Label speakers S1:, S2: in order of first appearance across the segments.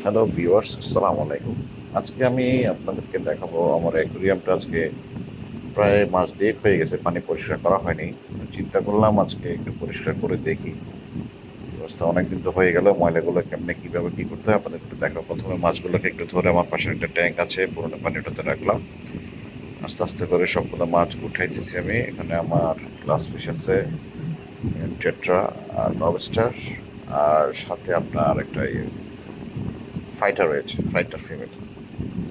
S1: Hello viewers, আসসালামু আলাইকুম। আজকে আমি আপনাদেরকে দেখাবো আমার অ্যাকুরিয়ামটা আজকে প্রায় মাস দেড়েক হয়ে গেছে পানি পরিষ্কার করা হয়নি। তো চিন্তা করলাম আজকে একটু পরিষ্কার করে দেখি। অবস্থা অনেকদিন তো হয়ে গেল, ময়লাগুলো কেমনে কিভাবে কি করতে হয় আপনাদের একটু দেখাবো। প্রথমে মাছগুলোকে একটু ধরে আমার পাশে একটা ট্যাঙ্ক আছে, পুরোনো পানিটাতে রাখলাম। আস্তে আস্তে করে সবগুলো মাছ উঠাইতেছি আমি। এখানে আমার গ্লাস ফিশ আছে, টেট্রা আর লবস্টার, আর সাথে আপনার একটা ফাইটার রয়েছে, ফাইটার ফিমেল।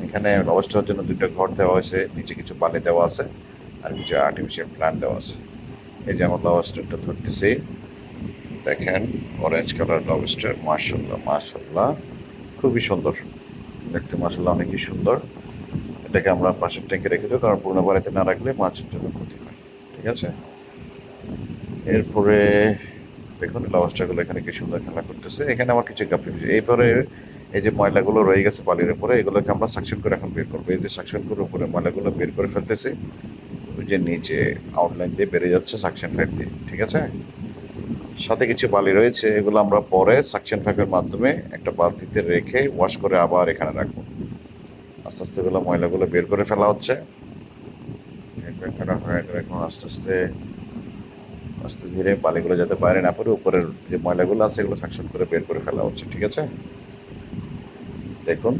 S1: এখানে লবস্টারের জন্য দুটো ঘর দেওয়া হয়েছে, নিচে কিছু বালি দেওয়া আছে আর কিছু আর্টিফিশিয়াল প্ল্যান্ট দেওয়া আছে। এই যে আমার লবস্টারটা ধরতেছি, দেখেন, অরেঞ্জ কালার লবস্টার, মাশাল্লাহ মাশাল্লাহ, খুবই সুন্দর দেখতে, মাশাল্লাহ অনেকই সুন্দর। এটাকে আমরা পাশের ট্যাঙ্কে রেখে দেবো, কারণ পুরোনো বাড়িতে না রাখলে মাছের জন্য ক্ষতি হয়। ঠিক আছে, এরপরে দেখুন লবস্টারগুলো এখানে কি সুন্দর খেলা করতেছে। এখানে আমার কিছু গাপ্পি ফিশ, এরপরে এই যে ময়লাগুলো রয়ে গেছে বালির উপরে, এগুলোকে আমরা সাকশন করে এখন বের করবো। এই যে সাকশন করে উপরে ময়লাগুলো বের করে ফেলতেছি, ওই যে নিচে আউটলাইন দিয়ে বেড়ে যাচ্ছে সাকশন পাইপ দিয়ে। ঠিক আছে, সাথে কিছু বালি রয়েছে, এগুলো আমরা পরে সাকশন পাইপের মাধ্যমে একটা বালতিতে রেখে ওয়াশ করে আবার এখানে রাখবো। আস্তে আস্তে এগুলো ময়লাগুলো বের করে ফেলা হচ্ছে। বের করে ফেলা হয়ে গেলে এখন আস্তে আস্তে আস্তে ধীরে বালিগুলো যাতে বাইরে না পড়ে, উপরের যে ময়লাগুলো আছে এগুলো সাকশন করে বের করে ফেলা হচ্ছে। ঠিক আছে, দেখুন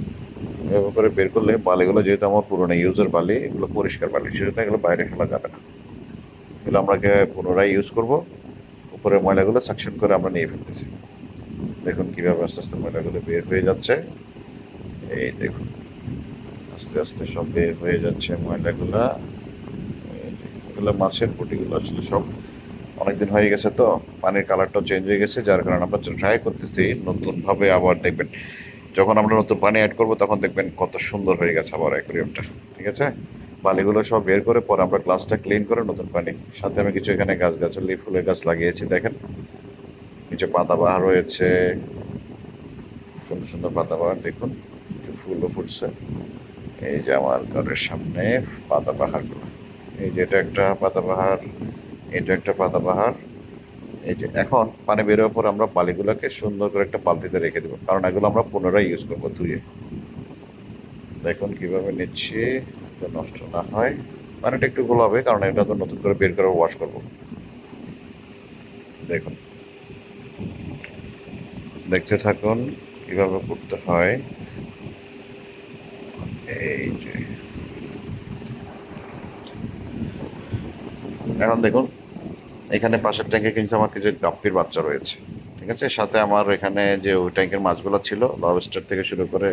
S1: এভাবে করে বের করলে বালিগুলো, যেহেতু আমার পুরোনো ইউজের বালি, এগুলো পরিষ্কার বালি, সেজন্য এগুলো বাইরে ফেলা যাবে না। এগুলো আমরা পুনরায় ইউজ করব। উপরের ময়লাগুলো সাকশন করে আমরা নিয়ে ফেলতেছি। দেখুন কিভাবে আস্তে আস্তে ময়লাগুলো বের হয়ে যাচ্ছে। এই দেখুন আস্তে আস্তে সব বের হয়ে যাচ্ছে ময়লাগুলা। এই যে, এগুলো মাছের বডিগুলো আসলে সব অনেকদিন হয়ে গেছে, তো পানির কালারটাও চেঞ্জ হয়ে গেছে, যার কারণে আমরা ট্রাই করতেছি নতুন ভাবে আবার। দেখবেন যখন আমরা নতুন পানি অ্যাড করবো তখন দেখবেন কত সুন্দর হয়ে গেছে আবার অ্যাকুরিয়ামটা। ঠিক আছে, বালিগুলো সব বের করে পরে আমরা গ্লাসটা ক্লিন করে নতুন পানি, সাথে আমি কিছু এখানে গাছগাছালি ফুলের গাছ লাগিয়েছি। দেখেন নিচে পাতাবাহার রয়েছে, সুন্দর সুন্দর পাতাবাহার, দেখুন কিছু ফুলও ফুটছে। এই যে আমার ঘরের সামনে পাতাবাহারগুলো, এই যে এটা একটা পাতাবাহার, এটা একটা পাতাবাহার। এই যে এখন পানি বের হওয়ার পর আমরা বালিগুলোকে সুন্দর করে একটা বালতিতে রেখে দেবো, কারণ এগুলো আমরা পুনরায় ইউজ করবো ধুয়ে। দেখুন কিভাবে নিচ্ছি যাতে নষ্ট না হয়। পানিটা একটু গোলাবে, কারণ এটা তো নতুন করে বের করে ওয়াশ করবো। দেখুন, দেখতে থাকুন কিভাবে করতে হয়। এই যে এখন দেখুন, এখানে পাশের ট্যাঙ্কে কিন্তু আমার কিছু গাপ্পির বাচ্চা রয়েছে। ঠিক আছে, সাথে আমার এখানে যে ওই ট্যাঙ্কের মাছগুলো ছিল, লবস্টার থেকে শুরু করে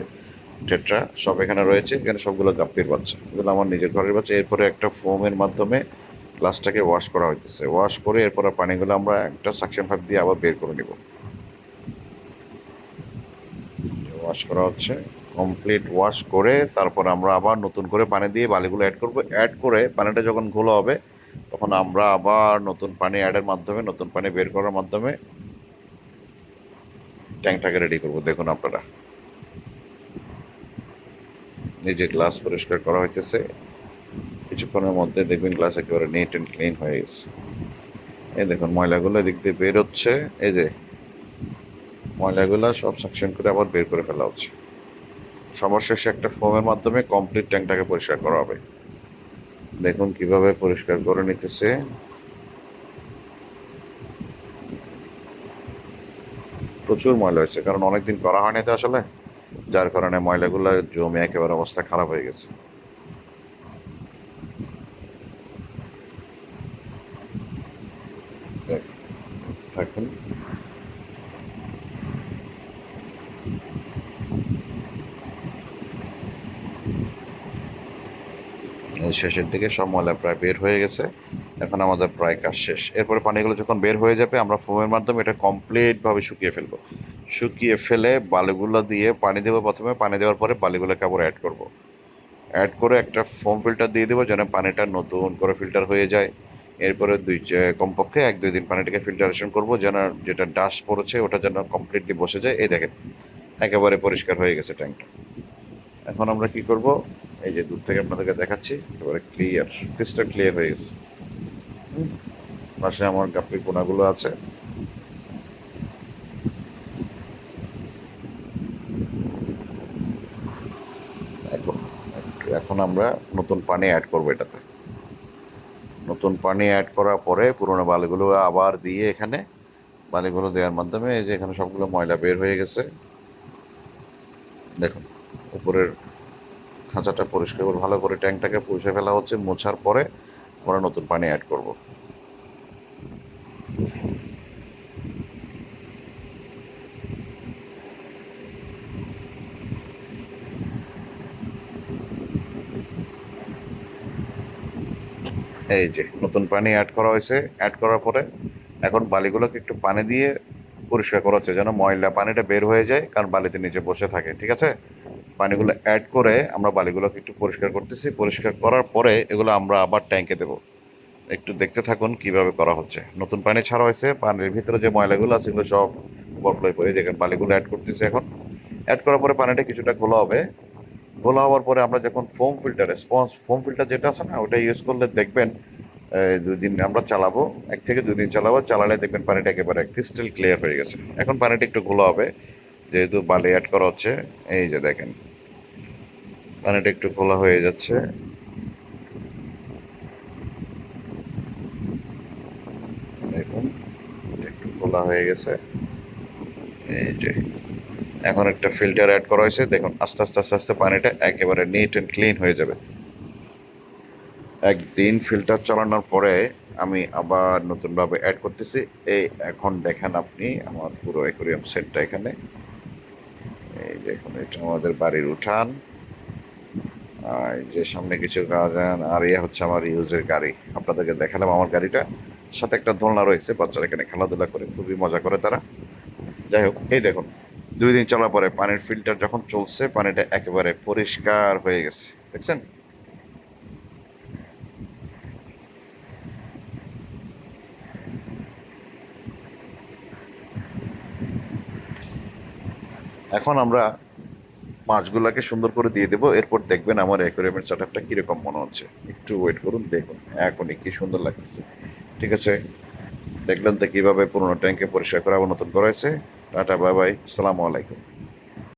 S1: টেট্রা, সব এখানে রয়েছে। এখানে সবগুলো গাপ্পির বাচ্চা, এগুলো আমার নিজের ঘরের বাচ্চা। এরপরে একটা ফোমের মাধ্যমে গ্লাসটাকে ওয়াশ করা হইতেছে, ওয়াশ করে এরপরে পানিগুলো আমরা একটা সাকশন পাইপ দিয়ে আবার বের করে নিব। ওয়াশ করা হচ্ছে, কমপ্লিট ওয়াশ করে তারপর আমরা আবার নতুন করে পানি দিয়ে বালিগুলো অ্যাড করব। অ্যাড করে পানিটা যখন ঘোলা হবে তখন আমরা আবার নতুন পানি অ্যাডের মাধ্যমে, নতুন পানি বের করার মাধ্যমে ট্যাঙ্কটাকে রেডি করব। দেখুন আপনারা, এই যে গ্লাস পরিষ্কার করা হইতেছে, কিছুক্ষণের মধ্যে দেখবেন গ্লাস একেবারে নিট অ্যান্ড ক্লিন হয়ে গেছে। এই দেখুন ময়লাগুলো এদিক দিয়ে বের হচ্ছে, এই যে ময়লাগুলো সব সাকশন করে আবার বের করে ফেলা হচ্ছে। সবার শেষে একটা ফোমের মাধ্যমে কমপ্লিট ট্যাঙ্কটাকে পরিষ্কার করা হবে। দেখুন কিভাবে পরিষ্কার করে নিতেছে। প্রচুর ময়লা হয়েছে, কারণ অনেকদিন করা হয়নি তো আসলে, যার কারণে ময়লাগুলো জমে একেবারে অবস্থা খারাপ হয়ে গেছে। থাকুন, শেষের দিকে সব ময়লা প্রায় বের হয়ে গেছে। এখন আমাদের প্রায় কাজ শেষ। এরপরে পানিগুলো যখন বের হয়ে যাবে আমরা ফোমের মাধ্যমে এটা কমপ্লিট ভাবে শুকিয়ে ফেলবো। শুকিয়ে ফেলে বালিগুলো দিয়ে পানি দেবো। প্রথমে পানি দেওয়ার পরে বালিগুলোকে আবার অ্যাড করব। অ্যাড করে একটা ফোম ফিল্টার দিয়ে দেবো, যেন পানিটা নতুন করে ফিল্টার হয়ে যায়। এরপরে কমপক্ষে 1-2 দিন পানিটাকে ফিল্টারেশন করব, যেন যেটা ডাস্ট পড়েছে ওটা যেন কমপ্লিটলি বসে যায়। এই দেখেন একেবারে পরিষ্কার হয়ে গেছে ট্যাঙ্কটা। এখন আমরা কি করব, এই যে দূর থেকে আপনাদেরকে দেখাচ্ছি, একেবারে ক্লিয়ার, ক্রিস্টাল ক্লিয়ার হয়ে গেছে। পাশে আমার গাপ্পির পোনাগুলো আছে। এখন আমরা নতুন পানি অ্যাড করবো এটাতে। নতুন পানি অ্যাড করার পরে পুরোনো বালিগুলো আবার দিয়ে এখানে বালিগুলো দেওয়ার মাধ্যমে এই যে এখানে সবগুলো ময়লা বের হয়ে গেছে। দেখুন উপরের খাঁচাটা পরিষ্কার করে ভালো করে ট্যাঙ্কটাকে পুষে ফেলা হচ্ছে। মোছার পরে আমরা নতুন পানি অ্যাড করব। এই যে নতুন পানি অ্যাড করা হয়েছে। অ্যাড করার পরে এখন বালিগুলোকে একটু পানি দিয়ে পরিষ্কার করা হচ্ছে যেন ময়লা পানিটা বের হয়ে যায়, কারণ বালিতে নিচে বসে থাকে। ঠিক আছে, পানিগুলো অ্যাড করে আমরা বালিগুলোকে একটু পরিষ্কার করতেছি। পরিষ্কার করার পরে এগুলো আমরা আবার ট্যাঙ্কে দেবো। একটু দেখতে থাকুন কিভাবে করা হচ্ছে। নতুন পানি ছাড়া হয়েছে, পানির ভিতরে যে ময়লাগুলো আছে এগুলো সব বরফলায় পড়ে যেখানে বালিগুলো অ্যাড করতেছি। এখন অ্যাড করার পরে পানিটা কিছুটা ঘোলা হবে। ঘোলা হওয়ার পরে আমরা যখন foam filter, sponge foam filter যেটা আছে না, ওটা ইউজ করলে দেখবেন 2 দিন আমরা চালাবো, 1 থেকে 2 দিন চালাবো, চালালে দেখবেন পানিটা একেবারে ক্রিস্টাল ক্লিয়ার হয়ে গেছে। এখন পানিটা একটু ঘোলা হবে যেহেতু বালি অ্যাড করা হচ্ছে। এই যে দেখেন পানিটা একটু ঘোলা হয়ে যাচ্ছে। দেখুন একটু ঘোলা হয়ে গেছে। এই যে এখন একটা ফিল্টার অ্যাড করা হয়েছে। দেখুন আস্তে আস্তে আস্তে আস্তে পানিটা একেবারে নিট অ্যান্ড ক্লিন হয়ে যাবে। 1 দিন ফিল্টার চালানোর পরে আমি আবার নতুনভাবে অ্যাড করতেছি। এই এখন দেখেন আপনি আমার পুরো অ্যাকোয়ারিয়াম সেটটা এখানে। এই দেখুন এটা আমাদের বাড়ির উঠান, আর এই যে সামনে কিছু গার্ডেন, আর ইয়ে হচ্ছে আমার ইউজের গাড়ি। আপনাদেরকে দেখালাম আমার গাড়িটা, সাথে একটা দোলনা রয়েছে, বাচ্চারা এখানে খেলাধুলা করে, খুবই মজা করে তারা। যাই হোক, এই দেখুন 2 দিন চলার পরে পানির ফিল্টার যখন চলছে পানিটা একেবারে পরিষ্কার হয়ে গেছে, দেখছেন? এখন আমরা মাছগুলাকে সুন্দর করে দিয়ে দেবো। এরপর দেখবেন আমার অ্যাকোয়ারিয়ামের সেটআপটা কিরকম মনে হচ্ছে। একটু ওয়েট করুন, দেখুন এখনই কি সুন্দর লাগতেছে। ঠিক আছে, দেখলেন তো কিভাবে পুরোনো ট্যাঙ্কে পরিষ্কার করা আবার নতুন করা হয়েছে। টাটা, বাই বাই, আসসালামু আলাইকুম।